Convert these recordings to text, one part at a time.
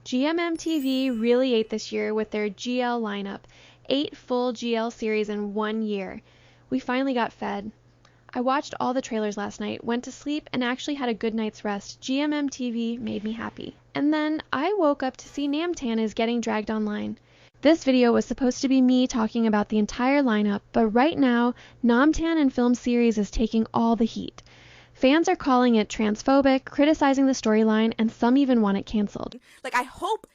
GMMTV really ate this year with their GL lineup, 8 full GL series in 1 year. We finally got fed. I watched all the trailers last night, went to sleep, and actually had a good night's rest. GMMTV made me happy. And then I woke up to see Namtan is getting dragged online. This video was supposed to be me talking about the entire lineup, but right now, Namtan Film series is taking all the heat. Fans are calling it transphobic, criticizing the storyline, and some even want it canceled. Like, I hope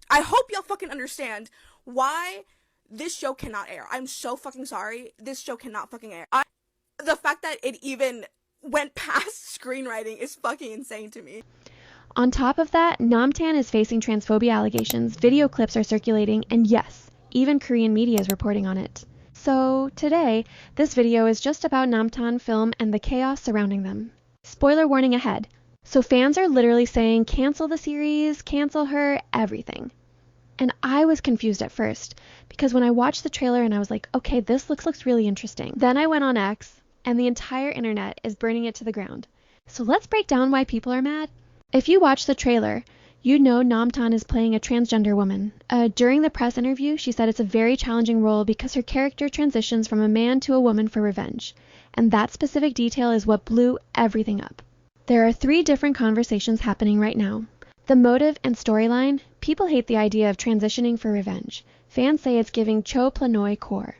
y'all fucking understand why this show cannot air. I'm so fucking sorry. This show cannot fucking air. The fact that it even went past screenwriting is fucking insane to me. On top of that, Namtan is facing transphobia allegations, video clips are circulating, and yes, even Korean media is reporting on it. So today, this video is just about Namtan Film and the chaos surrounding them. Spoiler warning ahead. So fans are literally saying cancel the series, cancel her, everything. And I was confused at first, because when I watched the trailer and I was like, okay, this looks really interesting. Then I went on X, and the entire internet is burning it to the ground. So let's break down why people are mad. If you watch the trailer, you know Namtan is playing a transgender woman. During the press interview, she said it's a very challenging role because her character transitions from a man to a woman for revenge. And that specific detail is what blew everything up. There are 3 different conversations happening right now. The motive and storyline, people hate the idea of transitioning for revenge. Fans say it's giving Cho Planoi core.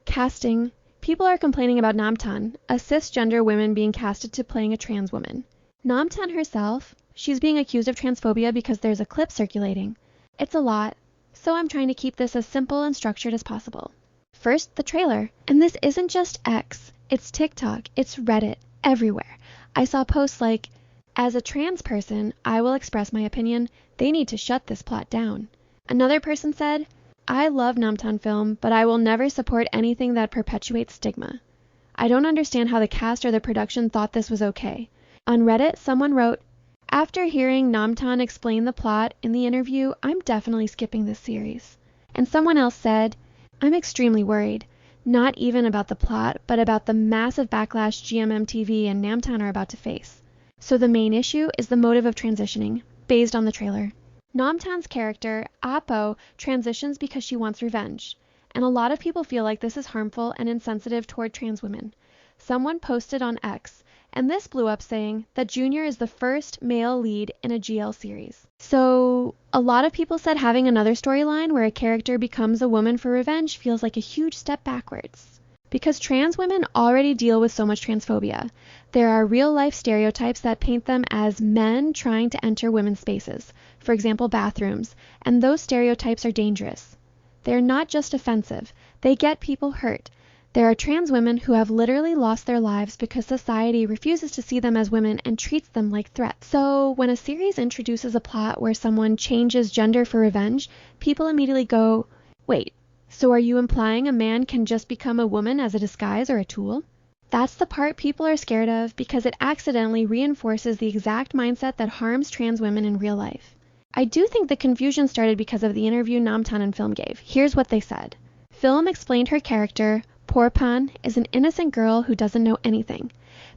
Casting, people are complaining about Namtan, a cisgender woman being casted to playing a trans woman. Namtan herself, she's being accused of transphobia because there's a clip circulating. It's a lot, so I'm trying to keep this as simple and structured as possible. First, the trailer. And this isn't just X, it's TikTok, it's Reddit, everywhere. I saw posts like, as a trans person, I will express my opinion, they need to shut this plot down. Another person said, I love Namtan Film, but I will never support anything that perpetuates stigma. I don't understand how the cast or the production thought this was okay. On Reddit, someone wrote, after hearing Namtan explain the plot in the interview, I'm definitely skipping this series. And someone else said, I'm extremely worried, not even about the plot, but about the massive backlash GMMTV and Namtan are about to face. So the main issue is the motive of transitioning, based on the trailer. Namtan's character, Apo, transitions because she wants revenge. And a lot of people feel like this is harmful and insensitive toward trans women. Someone posted on X, and this blew up saying that Junior is the first male lead in a GL series. So a lot of people said having another storyline where a character becomes a woman for revenge feels like a huge step backwards. Because trans women already deal with so much transphobia. There are real-life stereotypes that paint them as men trying to enter women's spaces, for example bathrooms, and those stereotypes are dangerous. They're not just offensive, they get people hurt. There are trans women who have literally lost their lives because society refuses to see them as women and treats them like threats. So when a series introduces a plot where someone changes gender for revenge, people immediately go, wait, so are you implying a man can just become a woman as a disguise or a tool? That's the part people are scared of because it accidentally reinforces the exact mindset that harms trans women in real life. I do think the confusion started because of the interview Namtan Film gave. Here's what they said. Film explained her character, Porpan, is an innocent girl who doesn't know anything.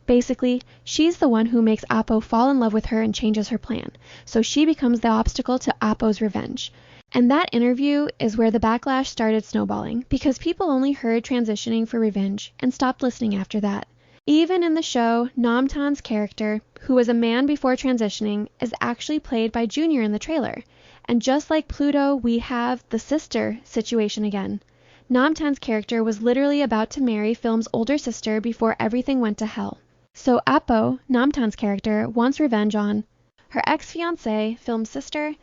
Basically, she's the one who makes Apo fall in love with her and changes her plan, so she becomes the obstacle to Apo's revenge. And that interview is where the backlash started snowballing, because people only heard transitioning for revenge and stopped listening after that. Even in the show, Namtan's character, who was a man before transitioning, is actually played by Junior in the trailer. And just like Pluto, we have the sister situation again. Namtan's character was literally about to marry Film's older sister before everything went to hell. So Apo, Namtan's character, wants revenge on her ex-fiancé, Film's sister,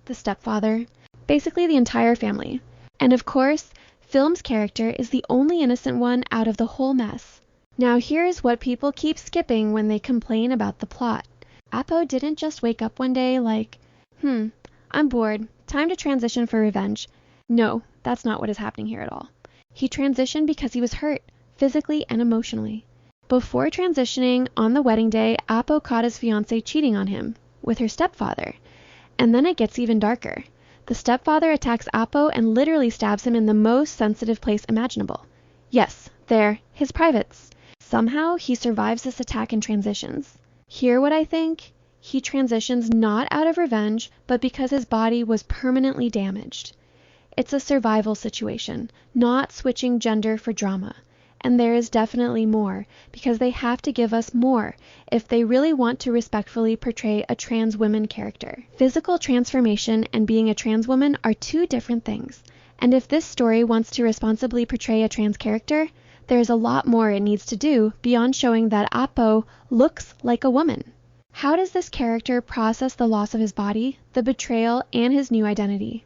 the stepfather, basically the entire family. And of course, Film's character is the only innocent one out of the whole mess. Now here's what people keep skipping when they complain about the plot. Apo didn't just wake up one day like, I'm bored, time to transition for revenge. No, that's not what is happening here at all. He transitioned because he was hurt, physically and emotionally. Before transitioning, on the wedding day, Apo caught his fiancée cheating on him, with her stepfather. And then it gets even darker. The stepfather attacks Apo and literally stabs him in the most sensitive place imaginable. Yes, there, his privates. Somehow, he survives this attack and transitions. Hear what I think? He transitions not out of revenge, but because his body was permanently damaged. It's a survival situation, not switching gender for drama. And there is definitely more, because they have to give us more if they really want to respectfully portray a trans woman character. Physical transformation and being a trans woman are two different things. And if this story wants to responsibly portray a trans character, there's a lot more it needs to do beyond showing that Apo looks like a woman. How does this character process the loss of his body, the betrayal, and his new identity?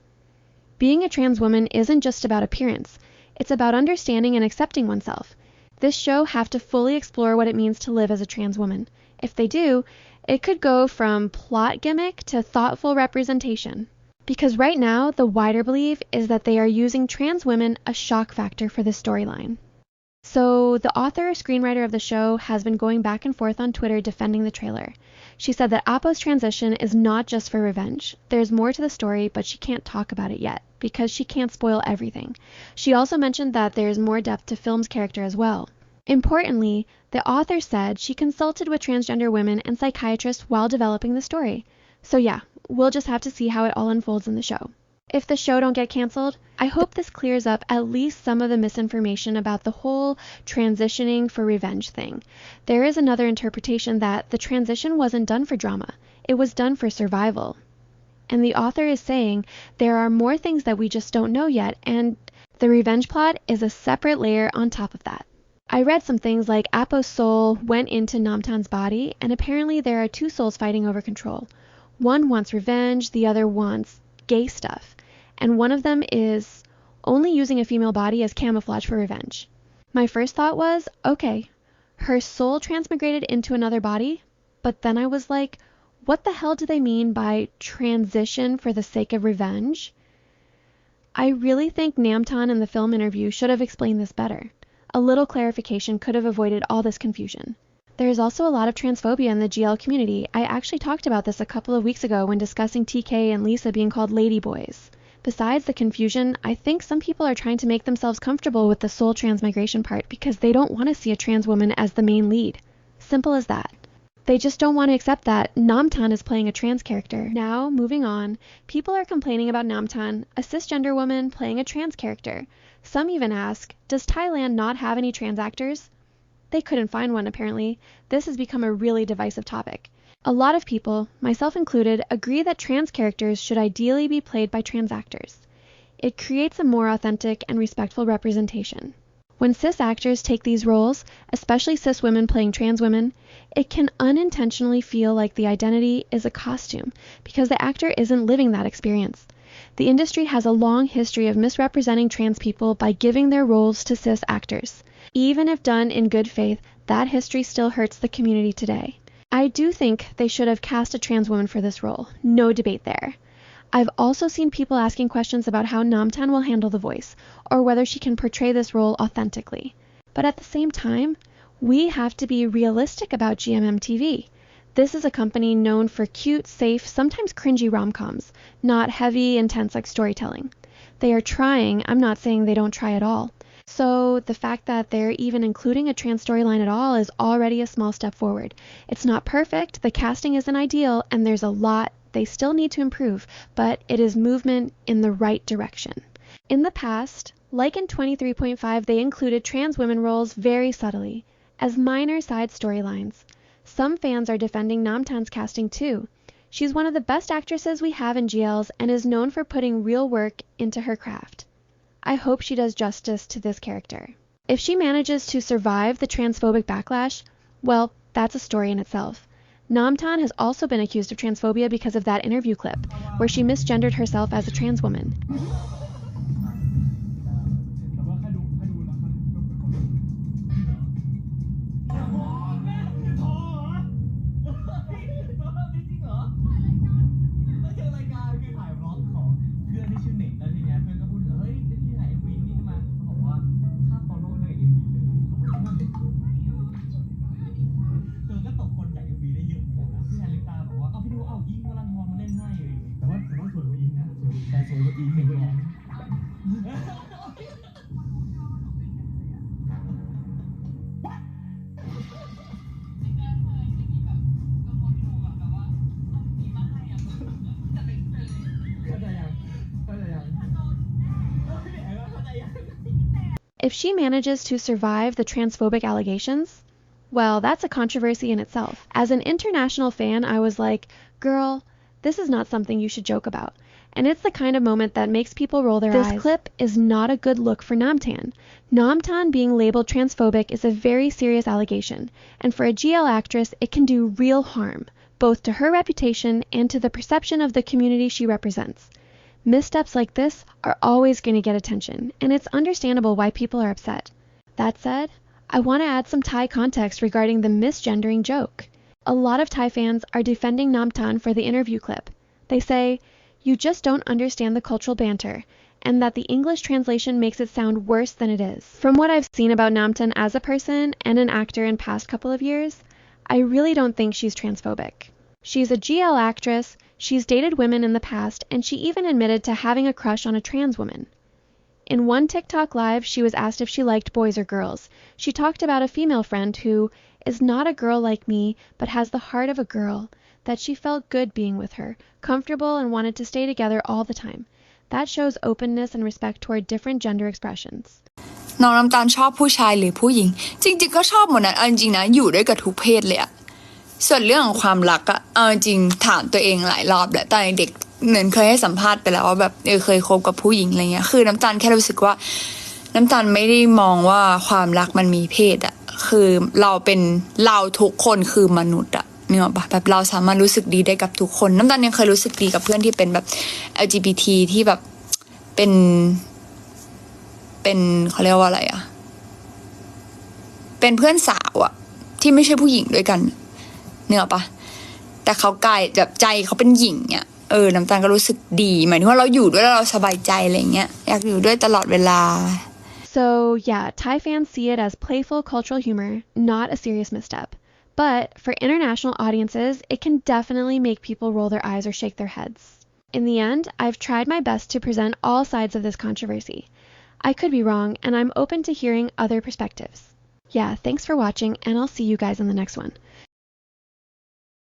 Being a trans woman isn't just about appearance. It's about understanding and accepting oneself. This show have to fully explore what it means to live as a trans woman. If they do, it could go from plot gimmick to thoughtful representation. Because right now, the wider belief is that they are using trans women a shock factor for this storyline. So, the author or screenwriter of the show has been going back and forth on Twitter defending the trailer. She said that Apo's transition is not just for revenge. There's more to the story, but she can't talk about it yet, because she can't spoil everything. She also mentioned that there's more depth to Film's character as well. Importantly, the author said she consulted with transgender women and psychiatrists while developing the story. So yeah, we'll just have to see how it all unfolds in the show. If the show don't get canceled, I hope this clears up at least some of the misinformation about the whole transitioning for revenge thing. There is another interpretation that the transition wasn't done for drama. It was done for survival. And the author is saying there are more things that we just don't know yet, and the revenge plot is a separate layer on top of that. I read some things like Apo's soul went into Namtan's body, and apparently there are two souls fighting over control. One wants revenge, the other wants gay stuff. And one of them is only using a female body as camouflage for revenge. My first thought was, okay, her soul transmigrated into another body, but then I was like, what the hell do they mean by transition for the sake of revenge? I really think Namtan in the film interview should have explained this better. A little clarification could have avoided all this confusion. There is also a lot of transphobia in the GL community. I actually talked about this a couple of weeks ago when discussing TK and Lisa being called ladyboys. Besides the confusion, I think some people are trying to make themselves comfortable with the soul transmigration part because they don't want to see a trans woman as the main lead. Simple as that. They just don't want to accept that Namtan is playing a trans character. Now, moving on, people are complaining about Namtan, a cisgender woman playing a trans character. Some even ask, does Thailand not have any trans actors? They couldn't find one apparently. This has become a really divisive topic. A lot of people, myself included, agree that trans characters should ideally be played by trans actors. It creates a more authentic and respectful representation. When cis actors take these roles, especially cis women playing trans women, it can unintentionally feel like the identity is a costume because the actor isn't living that experience. The industry has a long history of misrepresenting trans people by giving their roles to cis actors. Even if done in good faith, that history still hurts the community today. I do think they should have cast a trans woman for this role. No debate there. I've also seen people asking questions about how Namtan will handle the voice, or whether she can portray this role authentically. But at the same time, we have to be realistic about GMMTV. This is a company known for cute, safe, sometimes cringy rom-coms, not heavy, intense like storytelling. They are trying, I'm not saying they don't try at all. So the fact that they're even including a trans storyline at all is already a small step forward. It's not perfect, the casting isn't ideal, and there's a lot they still need to improve, but it is movement in the right direction. In the past, like in 23.5, they included trans women roles very subtly, as minor side storylines. Some fans are defending Namtan's casting too. She's one of the best actresses we have in GLs and is known for putting real work into her craft. I hope she does justice to this character. If she manages to survive the transphobic backlash, well, that's a story in itself. Namtan has also been accused of transphobia because of that interview clip, where she misgendered herself as a trans woman. if she manages to survive the transphobic allegations, well, that's a controversy in itself. As an international fan, I was like, girl, this is not something you should joke about. And it's the kind of moment that makes people roll their eyes. This clip is not a good look for Namtan. Namtan being labeled transphobic is a very serious allegation, and for a GL actress, it can do real harm, both to her reputation and to the perception of the community she represents. Missteps like this are always going to get attention, and it's understandable why people are upset. That said, I want to add some Thai context regarding the misgendering joke. A lot of Thai fans are defending Namtan for the interview clip. They say, you just don't understand the cultural banter, and that the English translation makes it sound worse than it is. From what I've seen about Namtan as a person and an actor in past couple of years, I really don't think she's transphobic. She's a GL actress, she's dated women in the past, and she even admitted to having a crush on a trans woman. In one TikTok live, she was asked if she liked boys or girls. She talked about a female friend who is not a girl like me, but has the heart of a girl, that she felt good being with her, comfortable and wanted to stay together all the time. That shows openness and respect toward different gender expressions. น้องน้ำตาลชอบผู้ชายหรือผู้หญิงจริงๆก็ชอบหมดนะเอาจริงๆนะอยู่ด้วยกับทุกเพศเลยอะส่วนเรื่องของความรักอะเอาจริงถามตัวเองหลายรอบแหละตอนเด็กเหมือนเคยให้สัมภาษณ์ไปแล้วว่าแบบเคยคบกับผู้หญิงอะไรเงี้ยคือน้ำตาลแค่รู้สึกว่าน้ำตาลไม่ได้มองว่าความรักมันมีเพศอะคือเราทุกคนคือมนุษย์อะนึกออกปะแบบเราสามารถรู้สึกดีได้กับทุกคนน้ำตาลยังเคยรู้สึกดีกับเพื่อนที่เป็นแบบ LGBT ที่แบบเป็นเขาเรียกว่าอะไรอะเป็นเพื่อนสาวอะที่ไม่ใช่ผู้หญิงด้วยกันนึกออกปะแต่เขากลายแบบใจเขาเป็นหญิงเนี่ยน้ำตาลก็รู้สึกดีหมายถึงว่าเราอยู่ด้วยแล้วเราสบายใจอะไรเงี้ยอยากอยู่ด้วยตลอดเวลา So yeah, Thai fans see it as playful cultural humor, not a serious misstep. But for international audiences, it can definitely make people roll their eyes or shake their heads. In the end, I've tried my best to present all sides of this controversy. I could be wrong, and I'm open to hearing other perspectives. Yeah, thanks for watching, and I'll see you guys in the next one.